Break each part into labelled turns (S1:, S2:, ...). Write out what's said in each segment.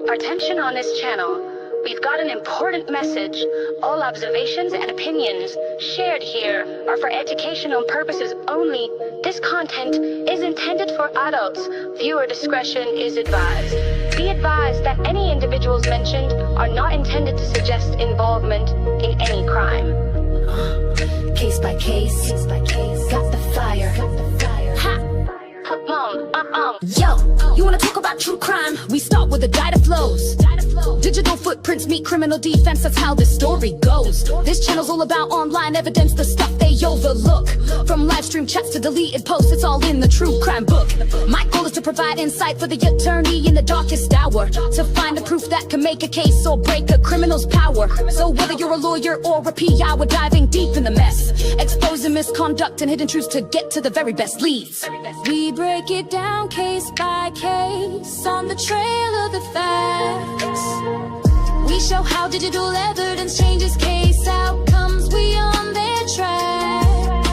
S1: Attention on this channel. We've got an important message. All observations and opinions shared here are for educational purposes only. This content is intended for adults. Viewer discretion is advised. Be advised that any individuals mentioned are not intended to suggest involvement in any crime.
S2: Case by case, got the fire.
S1: Ha!
S2: Yo, you wanna talk about true crime? We start with the data flows. Digital footprints meet criminal defense, that's how this story goes. This channel's all about online evidence, the stuff they overlook. From live stream chats to deleted posts, it's all in the true crime book. My goal is to provide insight for the attorney in the darkest hour, to find the proof that can make a case or break a criminal's power. So whether you're a lawyer or a PI, we're diving deep in the mess, exposing misconduct and hidden truths to get to the very best leads. We break it down case by case on the trail of the facts. We show how digital evidence changes case outcomes. We on their tracks.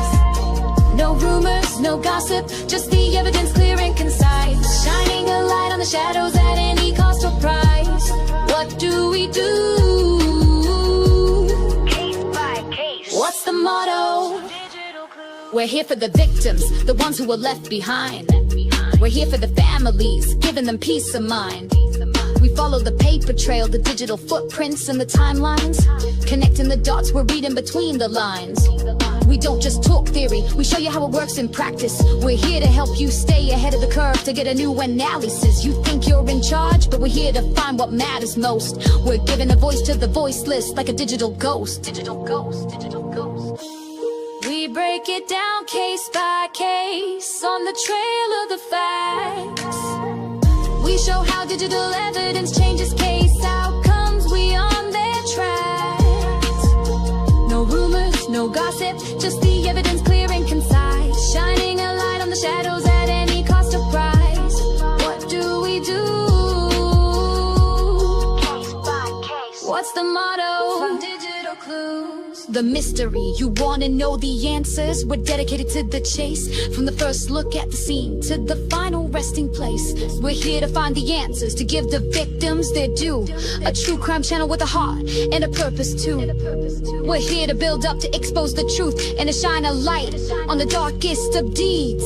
S2: No rumors, no gossip, just the evidence clear and concise. Shining a light on the shadows at any cost or price. What do we do?
S1: Case by case.
S2: What's the motto? We're here for the victims, the ones who were left behind. We're here for the families, giving them peace of mind. We follow the paper trail, the digital footprints and the timelines. Connecting the dots, we're reading between the lines. We don't just talk theory, we show you how it works in practice. We're here to help you stay ahead of the curve, to get a new analysis. You think you're in charge, but we're here to find what matters most. We're giving a voice to the voiceless, like a digital ghost. Digital ghost, digital ghost. We break it down case by case on the trail of the facts. We show how digital evidence changes case outcomes. We on their tracks. No rumors, no gossip, just the evidence clear and concise. Shining a light on the shadows at any cost or price. What do we do?
S1: Case by case.
S2: What's the motto? From digital clues. The mystery, you wanna know the answers? We're dedicated to the chase. From the first look at the scene to the final resting place. We're here to find the answers, to give the victims their due. A true crime channel with a heart and a purpose too. We're here to build up, to expose the truth, and to shine a light on the darkest of deeds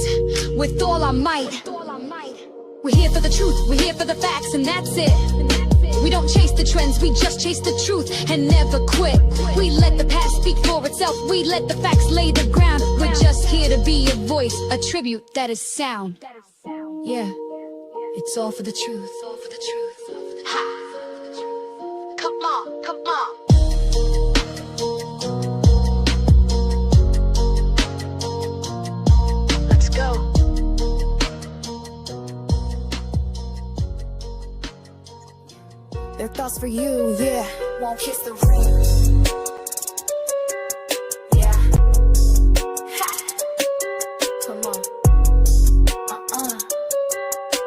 S2: with all our might. We're here for the truth, we're here for the facts, and that's it. We don't chase the trends, we just chase the truth and never quit. We let the past speak for itself, we let the facts lay the ground. We're just here to be a voice, a tribute that is sound. Yeah, it's all for the truth. All for the truth.
S1: Ha! Come on, come on. Let's go.
S2: Their thoughts for you, yeah. Won't kiss the ring. Yeah. Ha. Come on.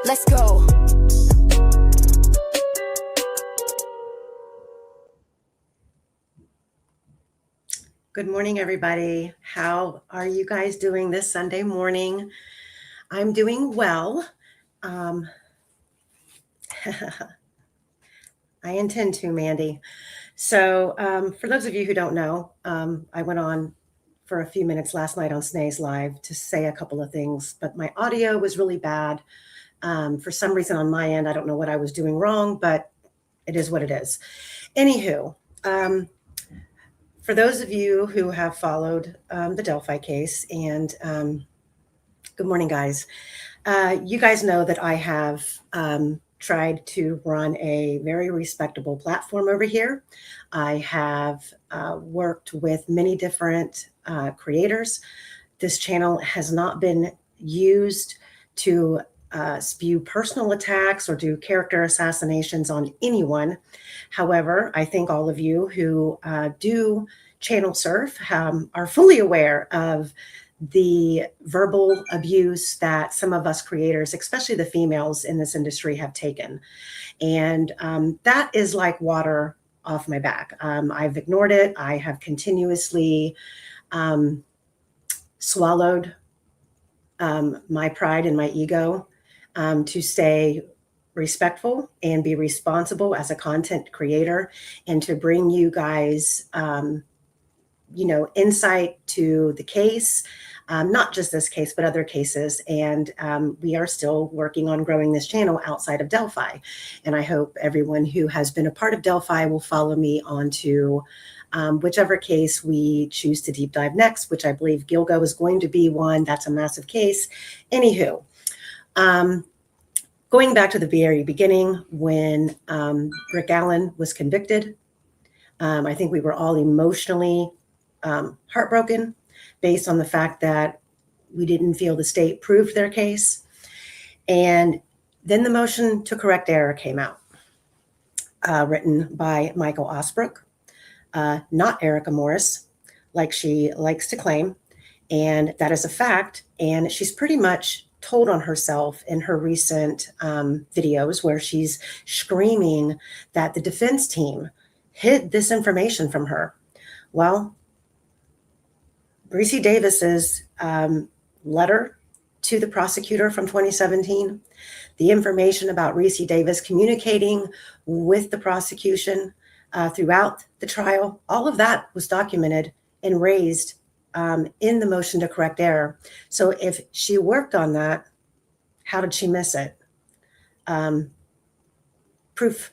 S2: Let's go.
S3: Good morning, everybody. How are you guys doing this Sunday morning? I'm doing well. I intend to, Mandy. So for those of you who don't know, I went on for a few minutes last night on Snae's Live to say a couple of things, but my audio was really bad. For some reason on my end, I don't know what I was doing wrong, but it is what it is. Anywho, for those of you who have followed the Delphi case, and good morning, guys. You guys know that I have tried to run a very respectable platform over here. I have worked with many different creators. This channel has not been used to spew personal attacks or do character assassinations on anyone. However, I think all of you who do channel surf are fully aware of the verbal abuse that some of us creators, especially the females in this industry, have taken. And that is like water off my back. I've ignored it. I have continuously swallowed my pride and my ego to stay respectful and be responsible as a content creator, and to bring you guys, insight to the case, not just this case, but other cases. And we are still working on growing this channel outside of Delphi. And I hope everyone who has been a part of Delphi will follow me onto whichever case we choose to deep dive next, which I believe Gilgo is going to be one. That's a massive case. Anywho, going back to the very beginning when Rick Allen was convicted, I think we were all emotionally heartbroken based on the fact that we didn't feel the state proved their case. And then the motion to correct error came out, written by Michael Osbrook, not Erica Morris, like she likes to claim. And that is a fact. And she's pretty much told on herself in her recent videos where she's screaming that the defense team hid this information from her. Well, Riessi Davis's letter to the prosecutor from 2017, the information about Riessi Davis communicating with the prosecution throughout the trial, all of that was documented and raised in the motion to correct error. So if she worked on that, how did she miss it? Proof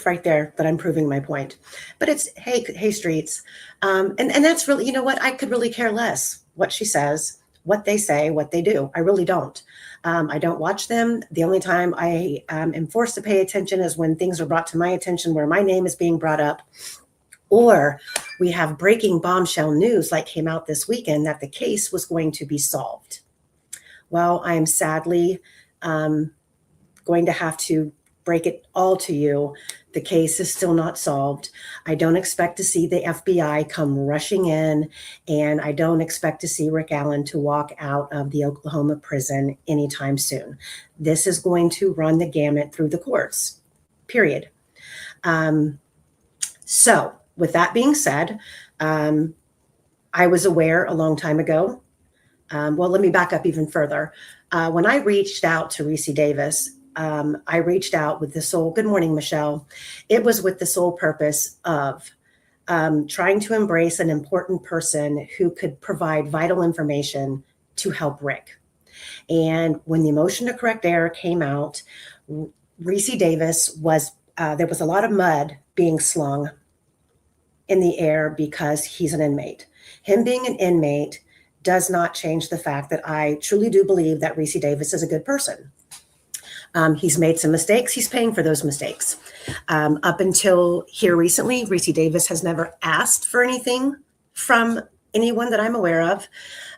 S3: right there that I'm proving my point. But it's, hey streets. And that's really, you know what? I could really care less what she says, what they say, what they do. I really don't. I don't watch them. The only time I am forced to pay attention is when things are brought to my attention where my name is being brought up, or we have breaking bombshell news like came out this weekend that the case was going to be solved. Well, I am sadly going to have to break it all to you. The case is still not solved. I don't expect to see the FBI come rushing in, and I don't expect to see Rick Allen to walk out of the Oklahoma prison anytime soon. This is going to run the gamut through the courts, period. So with that being said, I was aware a long time ago. Well, let me back up even further. When I reached out to Riessi Davis, I reached out with the sole, good morning, Michelle. It was with the sole purpose of trying to embrace an important person who could provide vital information to help Rick. And when the motion to correct error came out, Riessi Davis was, there was a lot of mud being slung in the air because he's an inmate. Him being an inmate does not change the fact that I truly do believe that Riessi Davis is a good person. He's made some mistakes. He's paying for those mistakes. Up until here recently, Riessi Davis has never asked for anything from anyone that I'm aware of.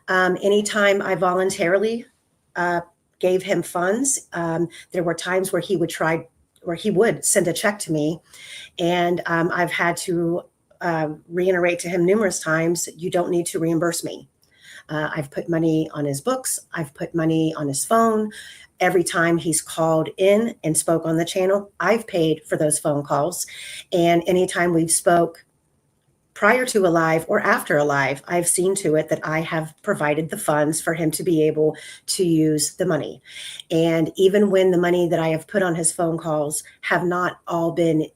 S3: Anytime I voluntarily gave him funds, there were times where he would send a check to me, and I've had to reiterate to him numerous times, you don't need to reimburse me. I've put money on his books. I've put money on his phone. Every time he's called in and spoke on the channel, I've paid for those phone calls. And anytime we've spoke prior to a live or after a live, I've seen to it that I have provided the funds for him to be able to use the money. And even when the money that I have put on his phone calls have not all been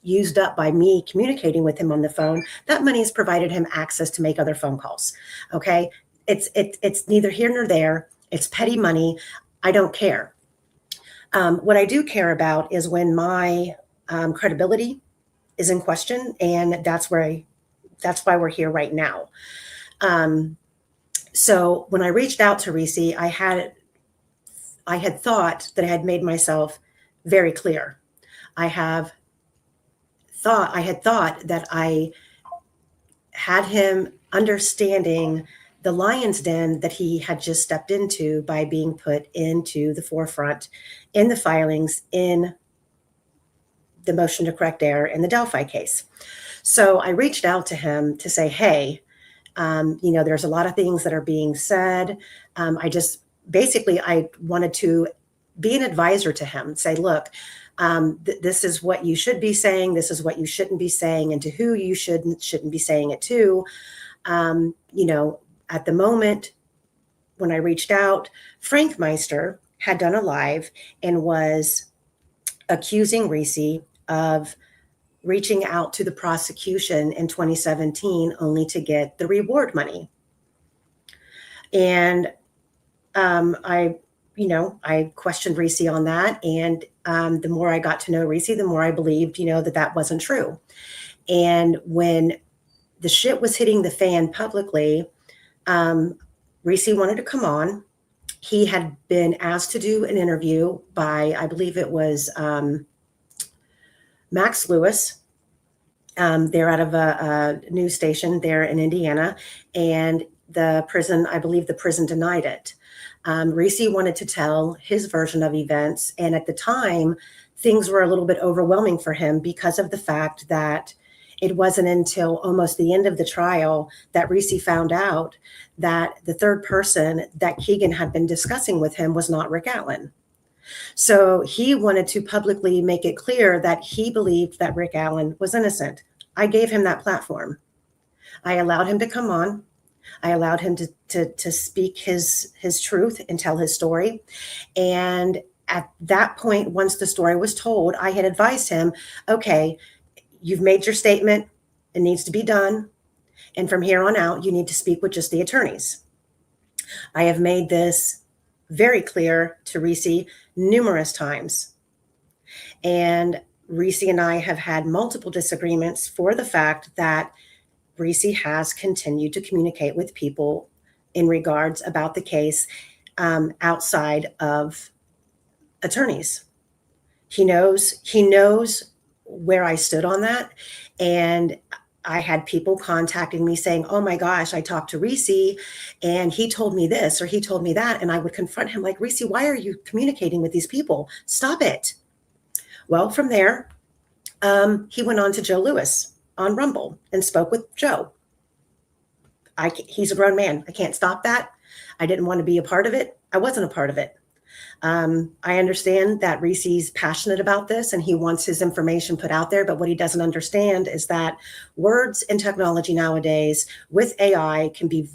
S3: used up by me communicating with him on the phone, that money has provided him access to make other phone calls. Okay. It's neither here nor there. It's petty money. I don't care. What I do care about is when my credibility is in question, and that's why we're here right now. So when I reached out to Riessi, I had thought that I had made myself very clear. I had thought that I had him understanding the lion's den that he had just stepped into by being put into the forefront in the filings in the motion to correct error in the Delphi case. So I reached out to him to say, hey, there's a lot of things that are being said. I wanted to be an advisor to him, say, look, this is what you should be saying. This is what you shouldn't be saying, and to who you shouldn't be saying it to. At the moment when I reached out, Frank Meister, had done a live and was accusing Riessi of reaching out to the prosecution in 2017 only to get the reward money. And I questioned Riessi on that. And the more I got to know Riessi, the more I believed, that wasn't true. And when the shit was hitting the fan publicly, Riessi wanted to come on. He had been asked to do an interview by, I believe it was Max Lewis. They're out of a news station there in Indiana, and I believe the prison denied it. Riessi wanted to tell his version of events, and at the time, things were a little bit overwhelming for him because of the fact that it wasn't until almost the end of the trial that Riessi found out that the third person that Keegan had been discussing with him was not Rick Allen. So he wanted to publicly make it clear that he believed that Rick Allen was innocent. I gave him that platform. I allowed him to come on. I allowed him to speak his truth and tell his story. And at that point, once the story was told, I had advised him, okay, you've made your statement. It needs to be done. And from here on out, you need to speak with just the attorneys. I have made this very clear to Riessi numerous times. And Riessi and I have had multiple disagreements for the fact that Riessi has continued to communicate with people in regards about the case outside of attorneys. He knows where I stood on that. And I had people contacting me saying, oh my gosh, I talked to Riessi and he told me this or he told me that. And I would confront him like, Riessi, why are you communicating with these people? Stop it. Well, from there, he went on to Joe Lewis on Rumble and spoke with Joe. He's a grown man. I can't stop that. I didn't want to be a part of it. I wasn't a part of it. I understand that Riessi's passionate about this and he wants his information put out there. But what he doesn't understand is that words and technology nowadays with AI can be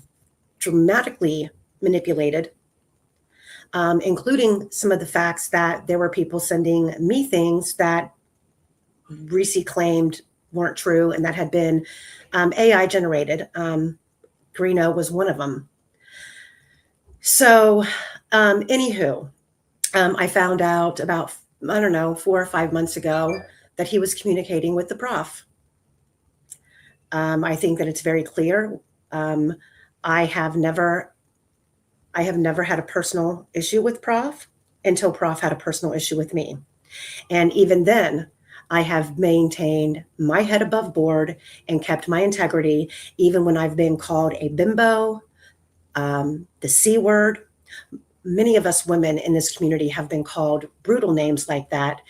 S3: dramatically manipulated, including some of the facts that there were people sending me things that Riessi claimed weren't true and that had been AI generated. Greeno was one of them. So anywho, I found out about, 4 or 5 months ago that he was communicating with the prof. I think that it's very clear. I have never had a personal issue with prof until prof had a personal issue with me. And even then, I have maintained my head above board and kept my integrity, even when I've been called a bimbo, the C word. Many of us women in this community have been called brutal names like that.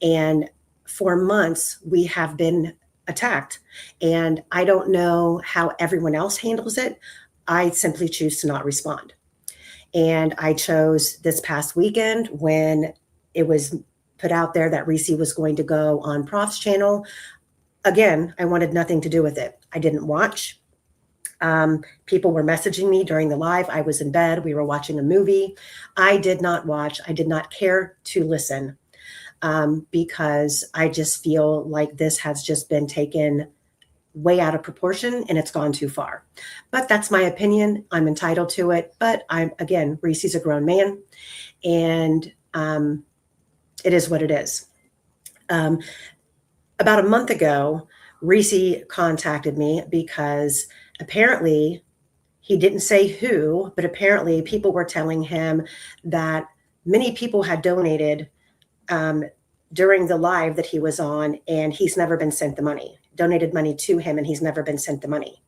S3: And for months, we have been attacked. And I don't know how everyone else handles it. I simply choose to not respond. And I chose this past weekend when it was put out there that Riessi was going to go on Prof's channel. Again, I wanted nothing to do with it. I didn't watch. People were messaging me during the live. I was in bed. We were watching a movie. I did not watch. I did not care to listen because I just feel like this has just been taken way out of proportion and it's gone too far. But that's my opinion. I'm entitled to it. But Riessi's a grown man and it is what it is. About a month ago, Riessi contacted me because apparently he didn't say who, but apparently people were telling him that many people had donated during the live that he was on, and he's never been sent the money, donated money to him, and he's never been sent the money.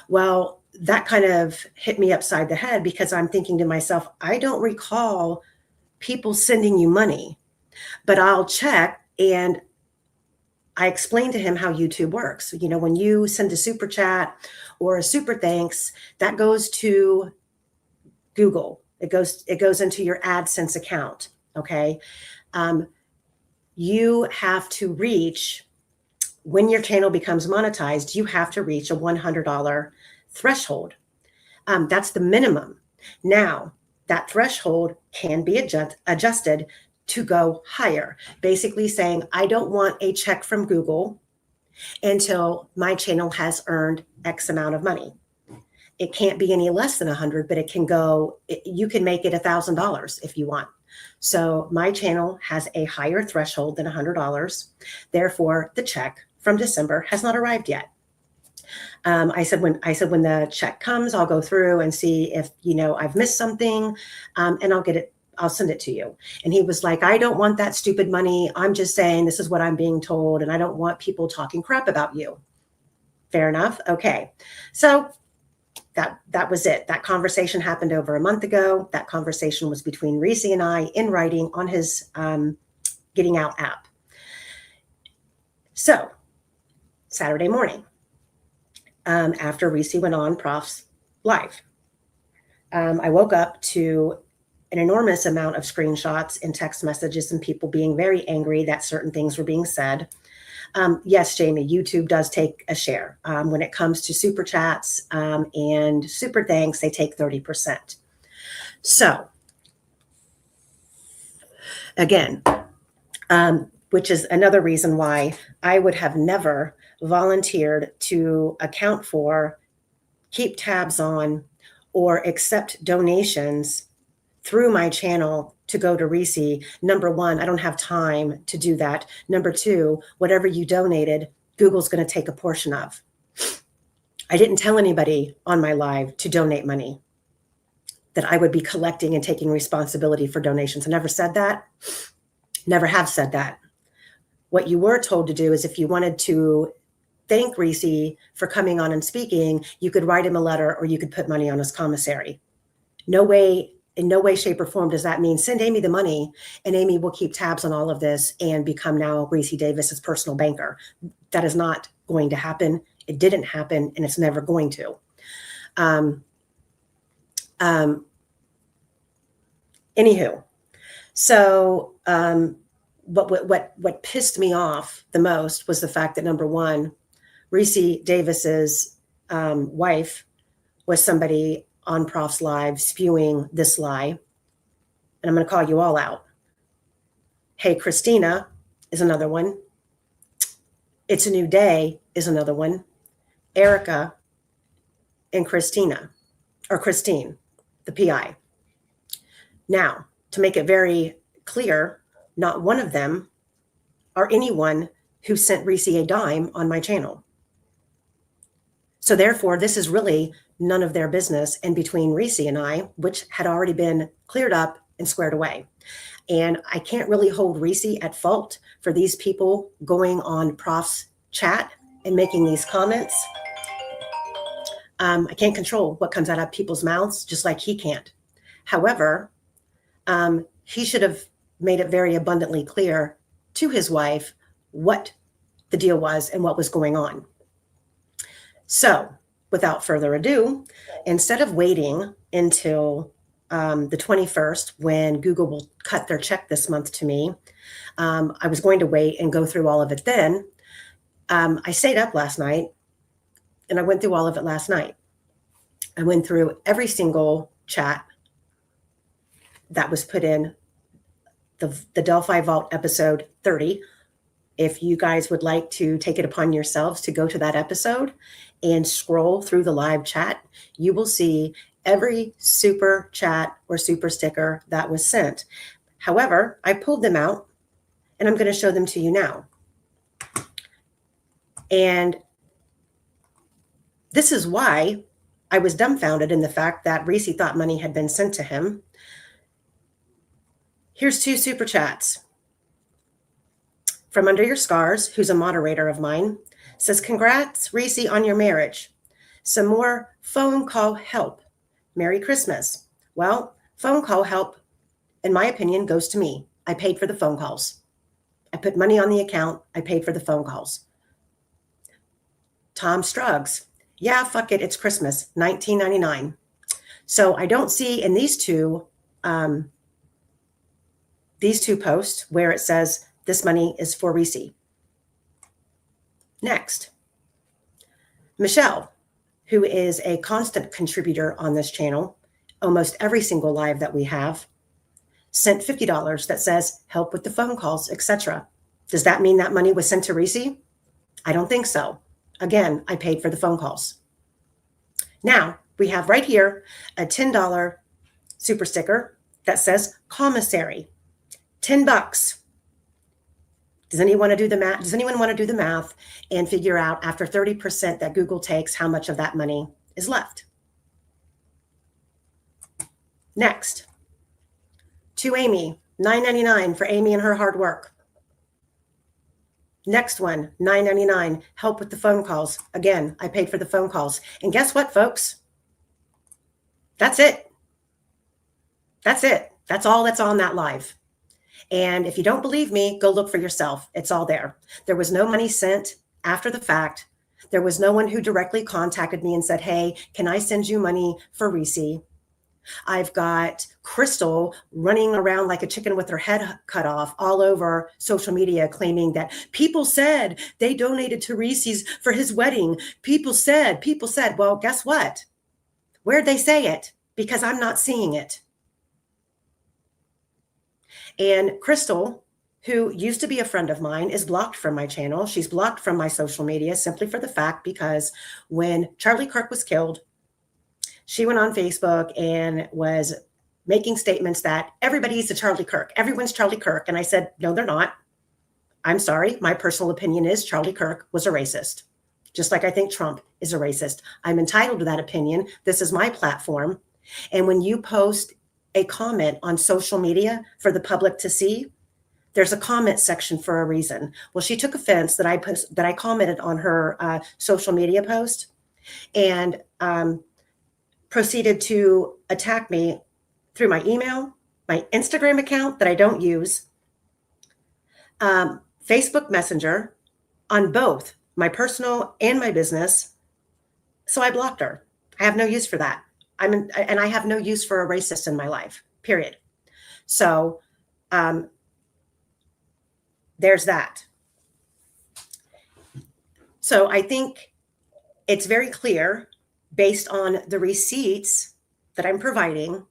S3: Well, that kind of hit me upside the head because I'm thinking to myself, I don't recall people sending you money, but I'll check. And I explained to him how YouTube works. When you send a super chat or a super thanks, that goes to Google. It goes into your AdSense account. Okay. You have to reach, when your channel becomes monetized, you have to reach a $100 threshold. That's the minimum. Now, that threshold can be adjusted to go higher, basically saying, I don't want a check from Google until my channel has earned X amount of money. It can't be any less than 100, but it can go, you can make it $1,000 if you want. So my channel has a higher threshold than $100. Therefore, the check from December has not arrived yet. I said when the check comes, I'll go through and see if, I've missed something, and I'll send it to you. And he was like, I don't want that stupid money. I'm just saying this is what I'm being told, and I don't want people talking crap about you. Fair enough. Okay. So that was it. That conversation happened over a month ago. That conversation was between Riessi and I in writing on his Getting Out app. So Saturday morning, after Riessi went on Prof's live, I woke up to an enormous amount of screenshots and text messages and people being very angry that certain things were being said. Yes, Jamie, YouTube does take a share. When it comes to super chats and super thanks, they take 30%. So again, which is another reason why I would have never volunteered to account for, keep tabs on, or accept donations through my channel to go to Riessi. Number one, I don't have time to do that. Number two, whatever you donated, Google's going to take a portion of. I didn't tell anybody on my live to donate money, that I would be collecting and taking responsibility for donations. I never said that. Never have said that. What you were told to do is if you wanted to thank Riessi for coming on and speaking, you could write him a letter or you could put money on his commissary. In no way, shape, or form does that mean send Amy the money and Amy will keep tabs on all of this and become now Riessi Davis's personal banker. That is not going to happen. It didn't happen, and it's never going to. Anywho, so what pissed me off the most was the fact that, number one, Riessi Davis's wife was somebody on Prof's live spewing this lie. And I'm going to call you all out. Hey, Christina is another one. It's a New Day is another one. Erica and Christina, or Christine, the PI. Now, to make it very clear, not one of them are anyone who sent Riessi a dime on my channel. So therefore, this is really none of their business, and between Riessi and I, which had already been cleared up and squared away. And I can't really hold Riessi at fault for these people going on Prof's chat and making these comments. I can't control what comes out of people's mouths, just like he can't. However, he should have made it very abundantly clear to his wife what the deal was and what was going on. So without further ado, instead of waiting until the 21st, when Google will cut their check this month to me, I was going to wait and go through all of it then. I stayed up last night and I went through all of it last night. I went through every single chat that was put in the Delphi Vault episode 30. If you guys would like to take it upon yourselves to go to that episode and scroll through the live chat, you will see every super chat or super sticker that was sent. However, I pulled them out and I'm going to show them to you now. And this is why I was dumbfounded in the fact that Riessi thought money had been sent to him. Here's two super chats. From Under Your Scars, who's a moderator of mine, says, congrats, Riessi, on your marriage. Some more phone call help. Merry Christmas. Well, phone call help, in my opinion, goes to me. I paid for the phone calls. I put money on the account. I paid for the phone calls. Tom Struggs. Yeah, fuck it. It's Christmas, $19.99. So I don't see in these two posts where it says this money is for Riessi. Next, Michelle, who is a constant contributor on this channel, almost every single live that we have, sent $50 that says help with the phone calls, etc. Does that mean that money was sent to Riessi? I don't think so. Again, I paid for the phone calls. Now we have right here a $10 super sticker that says commissary, $10. Does anyone want to do the math? Does anyone want to do the math and figure out after 30% that Google takes, how much of that money is left? Next, to Amy, $9.99 for Amy and her hard work. Next one, $9.99, help with the phone calls. Again, I paid for the phone calls. And guess what, folks? That's it. That's it. That's all that's on that live. And if you don't believe me, go look for yourself. It's all there. There was no money sent after the fact. There was no one who directly contacted me and said, hey, can I send you money for Riessi? I've got Crystal running around like a chicken with her head cut off all over social media, claiming that people said they donated to Riessi's for his wedding. People said, well, guess what? Where'd they say it? Because I'm not seeing it. And Crystal, who used to be a friend of mine, is blocked from my channel. She's blocked from my social media simply for the fact because when Charlie Kirk was killed, she went on Facebook and was making statements that everybody's a Charlie Kirk. Everyone's Charlie Kirk. And I said, no, they're not. I'm sorry. My personal opinion is Charlie Kirk was a racist, just like I think Trump is a racist. I'm entitled to that opinion. This is my platform. And when you post a comment on social media for the public to see, there's a comment section for a reason. Well, she took offense that I commented on her social media post and proceeded to attack me through my email, my Instagram account that I don't use, Facebook Messenger, on both my personal and my business. So I blocked her. I have no use for that. And I have no use for a racist in my life, period. So there's that. So I think it's very clear, based on the receipts that I'm providing,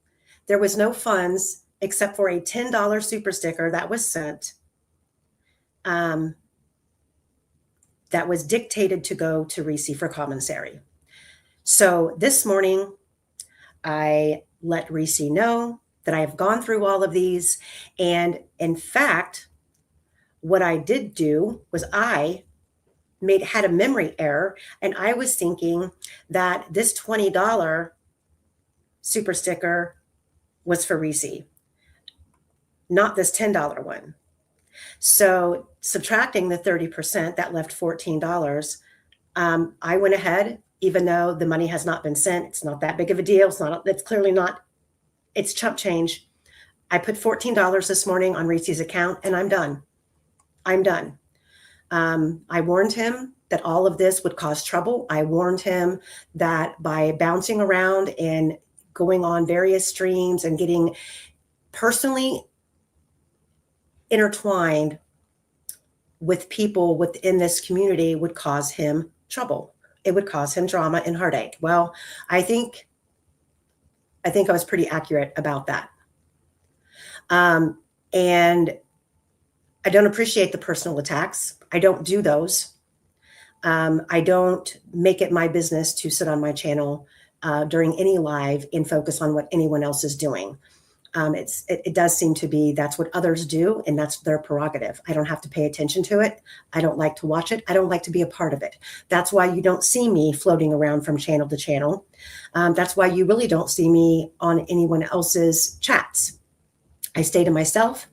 S3: there was no funds except for a $10 super sticker that was sent, that was dictated to go to Riessi for commissary. So this morning, I let Riessi know that I have gone through all of these. And in fact, what I did do was I had a memory error, and I was thinking that this $20 super sticker was for Riessi, not this $10 one. So subtracting the 30%, that left $14. I went ahead, even though the money has not been sent. It's not that big of a deal. It's clearly not, it's chump change. I put $14 this morning on Riessi's account, and I'm done. I'm done. I warned him that all of this would cause trouble. I warned him that by bouncing around and going on various streams and getting personally intertwined with people within this community would cause him trouble. It would cause him drama and heartache. Well, I think I was pretty accurate about that. And I don't appreciate the personal attacks. I don't do those. I don't make it my business to sit on my channel during any live and focus on what anyone else is doing. It does seem to be that's what others do, and that's their prerogative. I don't have to pay attention to it. I don't like to watch it. I don't like to be a part of it. That's why you don't see me floating around from channel to channel. That's why you really don't see me on anyone else's chats. I stay to myself,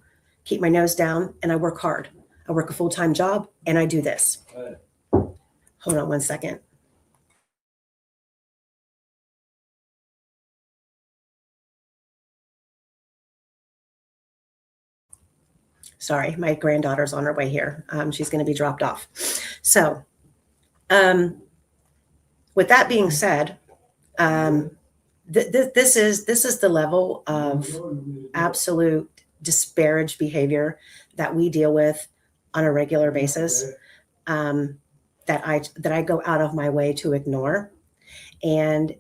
S3: keep my nose down, and I work hard. I work a full-time job, and I do this. Hold on one second. Sorry, my granddaughter's on her way here. She's going to be dropped off. So with that being said, this is the level of absolute disparaged behavior that we deal with on a regular basis, that I go out of my way to ignore. And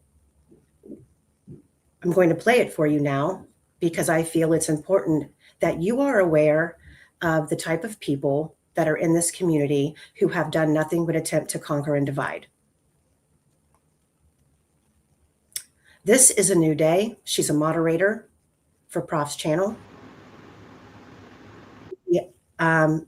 S3: I'm going to play it for you now because I feel it's important that you are aware of the type of people that are in this community who have done nothing but attempt to conquer and divide. This is a new day. She's a moderator for Prof's channel.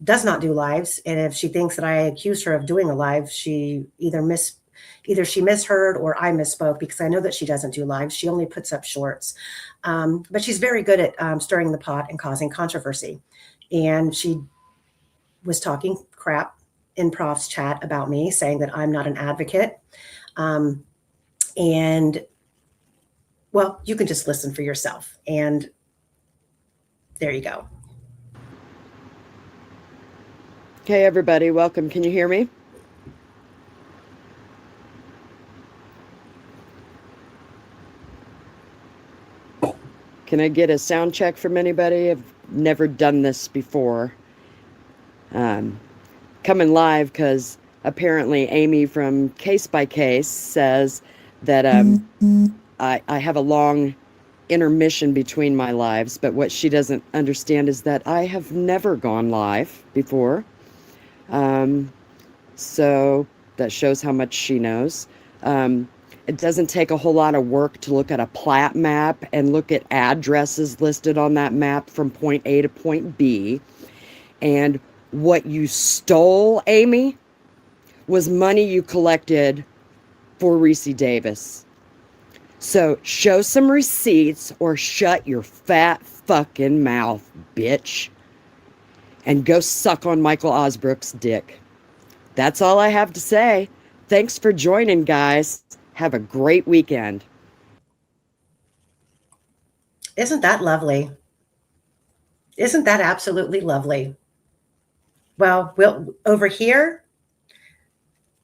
S3: Does not do lives, and if she thinks that I accused her of doing a live, she either she misheard or I misspoke, because I know that she doesn't do lives. She only puts up shorts, but she's very good at stirring the pot and causing controversy. And she was talking crap in Prof's chat about me, saying that I'm not an advocate. And well, you can just listen for yourself. And there you go.
S4: Okay, everybody, welcome. Can you hear me? Can I get a sound check from anybody? I've never done this before. Coming live because apparently Amy from Case by Case says that I have a long intermission between my lives, but what she doesn't understand is that I have never gone live before. So that shows how much she knows. It doesn't take a whole lot of work to look at a plat map and look at addresses listed on that map from point A to point B. And what you stole, Amy, was money you collected for Riessi Davis. So show some receipts or shut your fat fucking mouth, bitch. And go suck on Michael Osbrook's dick. That's all I have to say. Thanks for joining, guys. Have a great weekend.
S3: Isn't that lovely? Isn't that absolutely lovely? Well, over here,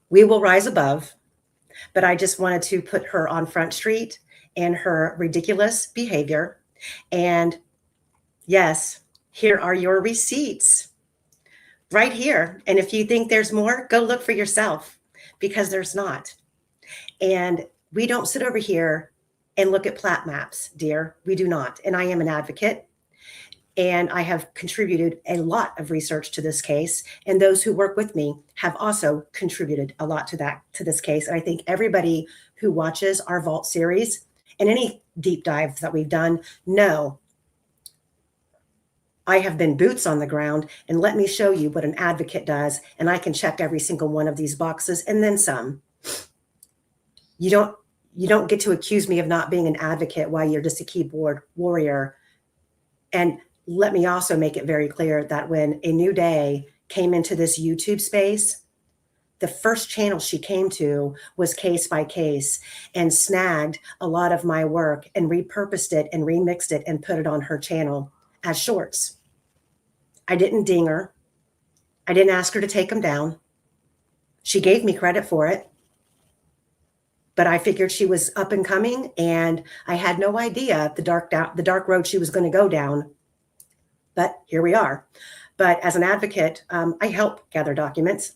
S3: we will rise above. But I just wanted to put her on Front Street and her ridiculous behavior. And yes, here are your receipts right here. And if you think there's more, go look for yourself, because there's not. And we don't sit over here and look at plat maps, dear. We do not. And I am an advocate. And I have contributed a lot of research to this case. And those who work with me have also contributed a lot to this case. And I think everybody who watches our Vault series and any deep dives that we've done know I have been boots on the ground, and let me show you what an advocate does. And I can check every single one of these boxes and then some. You don't get to accuse me of not being an advocate while you're just a keyboard warrior. And let me also make it very clear that when A New Day came into this YouTube space, the first channel she came to was Case by Case, and snagged a lot of my work and repurposed it and remixed it and put it on her channel as shorts. I didn't ding her. I didn't ask her to take them down. She gave me credit for it. But I figured she was up and coming, and I had no idea the dark road she was going to go down. But here we are. But as an advocate, I help gather documents.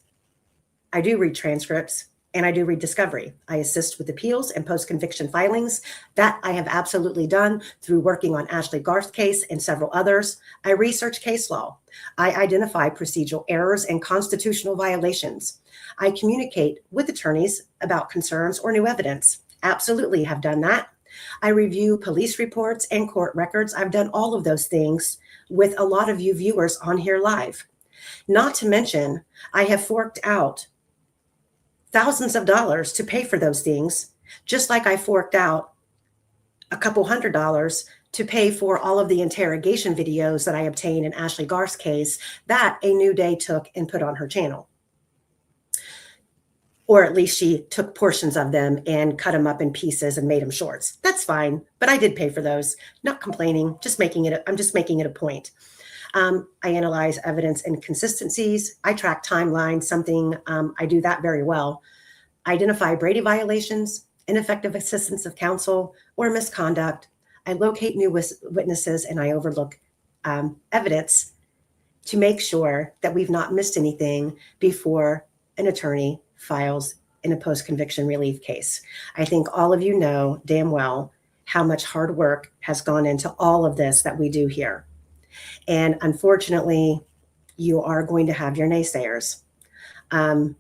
S3: I do read transcripts, and I do read discovery. I assist with appeals and post-conviction filings. That I have absolutely done through working on Ashley Garth's case and several others. I research case law. I identify procedural errors and constitutional violations. I communicate with attorneys about concerns or new evidence. Absolutely have done that. I review police reports and court records. I've done all of those things with a lot of you viewers on here live. Not to mention, I have forked out thousands of dollars to pay for those things, just like I forked out a couple $100s to pay for all of the interrogation videos that I obtained in Ashley Garth's case that A New Day took and put on her channel. Or at least she took portions of them and cut them up in pieces and made them shorts. That's fine, but I did pay for those. Not complaining, I'm just making it a point. I analyze evidence inconsistencies. I track timelines, something I do that very well. Identify Brady violations, ineffective assistance of counsel, or misconduct. I locate new witnesses, and I overlook evidence to make sure that we've not missed anything before an attorney files in a post-conviction relief case. I think all of you know damn well how much hard work has gone into all of this that we do here. And unfortunately, you are going to have your naysayers. And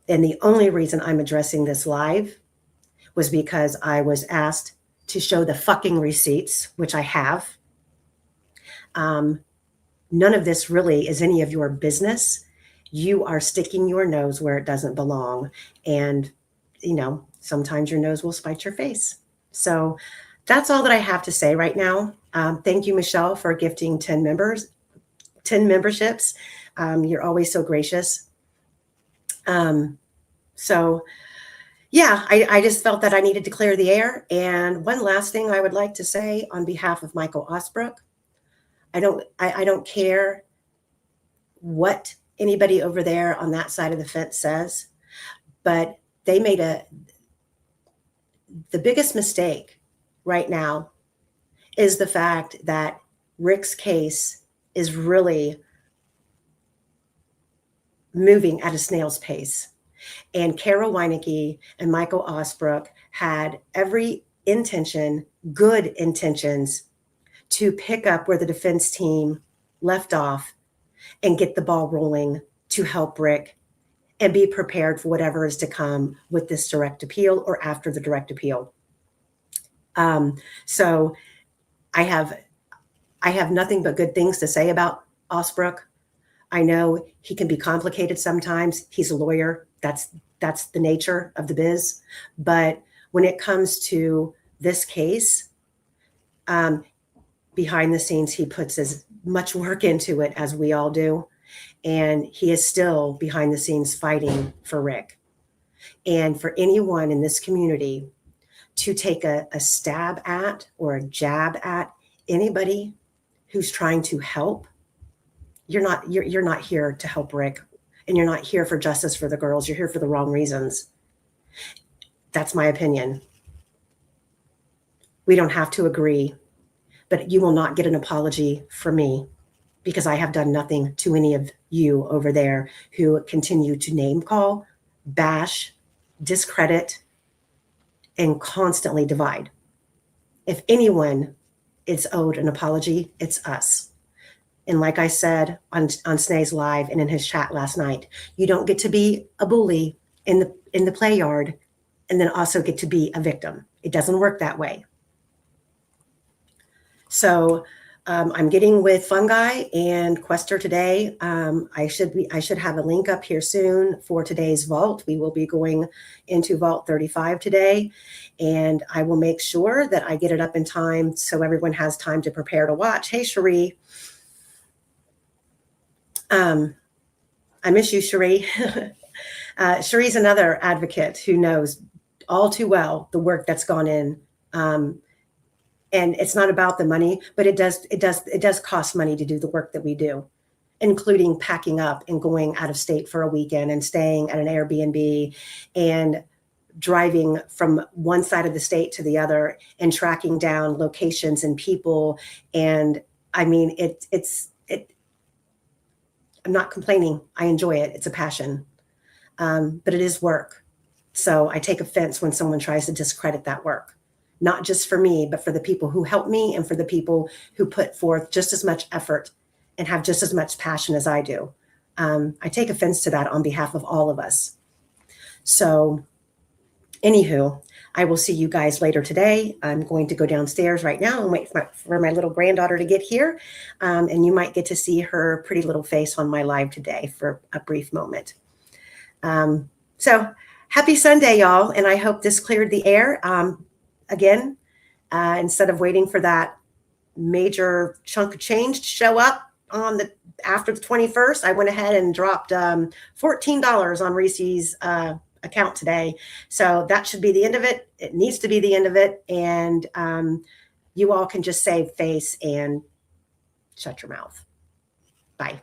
S3: the only reason I'm addressing this live was because I was asked to show the fucking receipts, which I have. None of this really is any of your business. You are sticking your nose where it doesn't belong. And, sometimes your nose will spite your face. So that's all that I have to say right now. Thank you, Michelle, for gifting 10 memberships. You're always so gracious. So yeah, I just felt that I needed to clear the air. And one last thing I would like to say on behalf of Michael Osbrook, I don't care what anybody over there on that side of the fence says, but they made the biggest mistake right now is the fact that Rick's case is really moving at a snail's pace. And Carol Weinecke and Michael Osbrook had every intention, good intentions, to pick up where the defense team left off and get the ball rolling to help Rick and be prepared for whatever is to come with this direct appeal or after the direct appeal. So I have nothing but good things to say about Osbrook. I know he can be complicated sometimes. He's a lawyer. That's the nature of the biz. But when it comes to this case, behind the scenes, he puts as much work into it as we all do. And he is still behind the scenes fighting for Rick. And for anyone in this community to take a stab at or a jab at anybody who's trying to help, you're not here to help Rick, and you're not here for justice for the girls. You're here for the wrong reasons. That's my opinion. We don't have to agree, but you will not get an apology from me, because I have done nothing to any of you over there who continue to name call, bash, discredit, and constantly divide. If anyone is owed an apology, it's us. And like I said on Snae's live and in his chat last night, you don't get to be a bully in the play yard and then also get to be a victim. It doesn't work that way. So I'm getting with Fungi and Quester today. I should have a link up here soon for today's vault. We will be going into Vault 35 today, and I will make sure that I get it up in time so everyone has time to prepare to watch. Hey, Cherie. I miss you, Cherie. Cherie's another advocate who knows all too well the work that's gone in. And it's not about the money, but it does cost money to do the work that we do, including packing up and going out of state for a weekend and staying at an Airbnb and driving from one side of the state to the other and tracking down locations and people. And I mean, I'm not complaining. I enjoy it. It's a passion, but it is work. So I take offense when someone tries to discredit that work, not just for me, but for the people who help me and for the people who put forth just as much effort and have just as much passion as I do. I take offense to that on behalf of all of us. So anywho, I will see you guys later today. I'm going to go downstairs right now and wait for my little granddaughter to get here. And you might get to see her pretty little face on my live today for a brief moment. So happy Sunday, y'all. And I hope this cleared the air. Again, instead of waiting for that major chunk of change to show up after the 21st, I went ahead and dropped $14 on Riessi's account today. So that should be the end of it. It needs to be the end of it. And you all can just save face and shut your mouth. Bye.